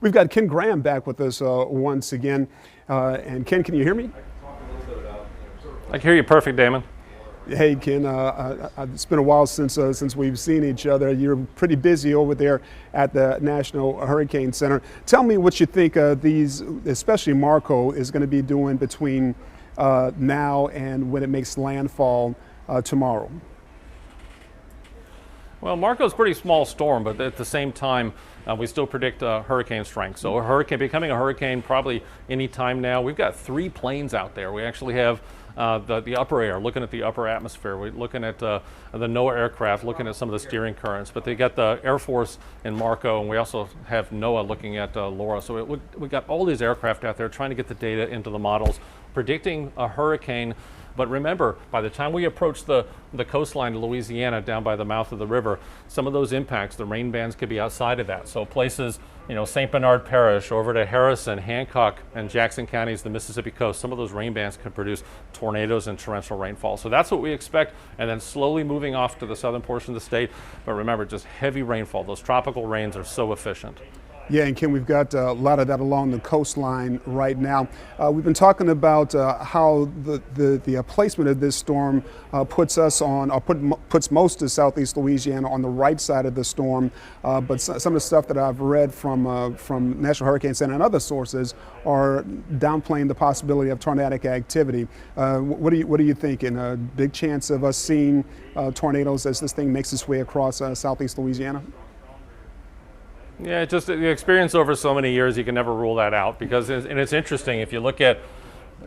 We've got Ken Graham back with us once again. And Ken, can you hear me? I can hear you perfect, Damon. Hey, Ken, it's been a while since we've seen each other. You're pretty busy over there at the National Hurricane Center. Tell me what you think these, especially Marco, is going to be doing between now and when it makes landfall tomorrow. Well, Marco's a pretty small storm, but at the same time, we still predict hurricane strength. So a hurricane, becoming a hurricane probably any time now. We've got 3 planes out there. We actually have the upper air, looking at the upper atmosphere. We're looking at the NOAA aircraft, looking at some of the steering currents. But they got the Air Force in Marco, and we also have NOAA looking at Laura. So we got all these aircraft out there trying to get the data into the models, predicting a hurricane. But remember, by the time we approach the coastline of Louisiana down by the mouth of the river, some of those impacts, the rain bands could be outside of that. So places, St. Bernard Parish, over to Harrison, Hancock, and Jackson counties, the Mississippi coast, some of those rain bands could produce tornadoes and torrential rainfall. So that's what we expect, and then slowly moving off to the southern portion of the state. But remember, just heavy rainfall. Those tropical rains are so efficient. Yeah, and Ken, we've got a lot of that along the coastline right now. We've been talking about how the placement of this storm puts us on, or puts most of southeast Louisiana on the right side of the storm. But some of the stuff that I've read from National Hurricane Center and other sources are downplaying the possibility of tornadic activity. What are you thinking? A big chance of us seeing tornadoes as this thing makes its way across southeast Louisiana? Yeah, just the experience over so many years, you can never rule that out, because it's interesting. If you look at,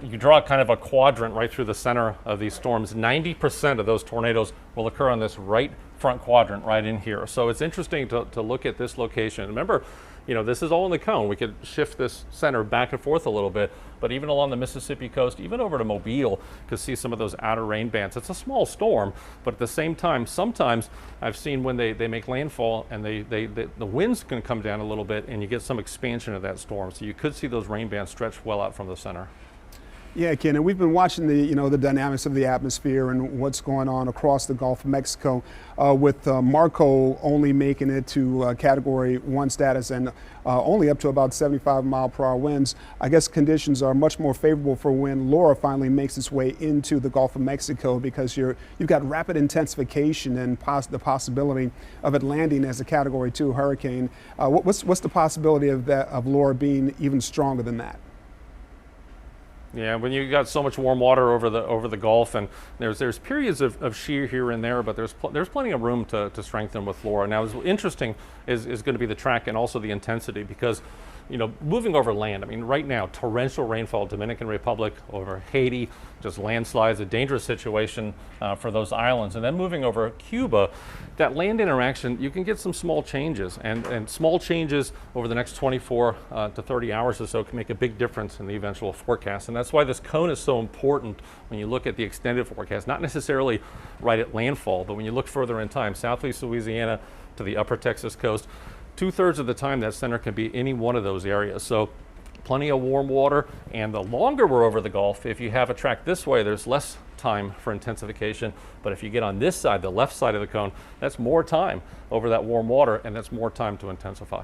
you draw kind of a quadrant right through the center of these storms, 90% of those tornadoes will occur on this right front quadrant right in here. So it's interesting to look at this location. Remember, this is all in the cone. We could shift this center back and forth a little bit, but even along the Mississippi coast, even over to Mobile, could see some of those outer rain bands. It's a small storm, but at the same time, sometimes I've seen when they make landfall and the winds can come down a little bit and you get some expansion of that storm. So you could see those rain bands stretch well out from the center. Yeah, Ken, and we've been watching the dynamics of the atmosphere and what's going on across the Gulf of Mexico, with Marco only making it to Category 1 status and only up to about 75-mile-per-hour winds. I guess conditions are much more favorable for when Laura finally makes its way into the Gulf of Mexico, because you've got rapid intensification and the possibility of it landing as a Category 2 hurricane. What's the possibility of Laura being even stronger than that? Yeah, when you got so much warm water over the Gulf, and there's periods of shear here and there, but there's plenty of room to strengthen with Laura. Now, what's interesting is going to be the track and also the intensity, because moving over land, I mean, right now, torrential rainfall, Dominican Republic, over Haiti, just landslides, a dangerous situation for those islands. And then moving over Cuba, that land interaction, you can get some small changes, and small changes over the next 24 to 30 hours or so can make a big difference in the eventual forecast. And that's why this cone is so important when you look at the extended forecast, not necessarily right at landfall, but when you look further in time, southeast Louisiana to the upper Texas coast, 2/3 of the time that center can be any one of those areas. So plenty of warm water, and the longer we're over the Gulf, if you have a track this way, there's less time for intensification. But if you get on this side, the left side of the cone, that's more time over that warm water, and that's more time to intensify.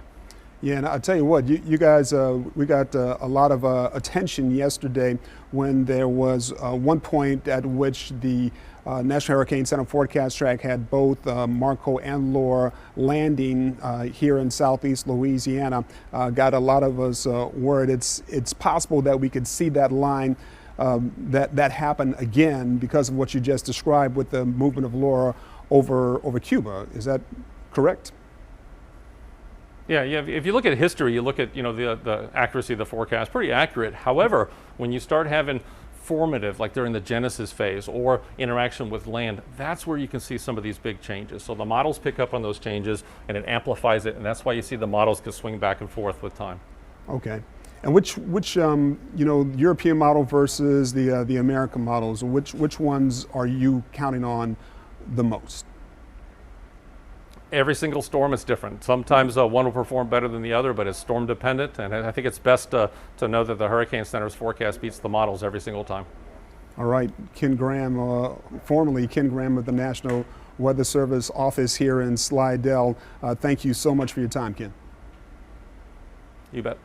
Yeah, and I'll tell you what, you guys, we got a lot of attention yesterday when there was one point at which the National Hurricane Center forecast track had both Marco and Laura landing here in southeast Louisiana. Got a lot of us worried. It's possible that we could see that line that happen again because of what you just described with the movement of Laura over Cuba. Is that correct? Yeah. If you look at history, you look at the accuracy of the forecast, pretty accurate. However, when you start having formative, like during the genesis phase or interaction with land, that's where you can see some of these big changes. So the models pick up on those changes and it amplifies it, and that's why you see the models can swing back and forth with time. Okay. And which European model versus the American models, which ones are you counting on the most? Every single storm is different. Sometimes one will perform better than the other, but it's storm dependent, and I think it's best to know that the Hurricane Center's forecast beats the models every single time. All right, Ken Graham, formerly Ken Graham of the National Weather Service office here in Slidell. Thank you so much for your time, Ken. You bet.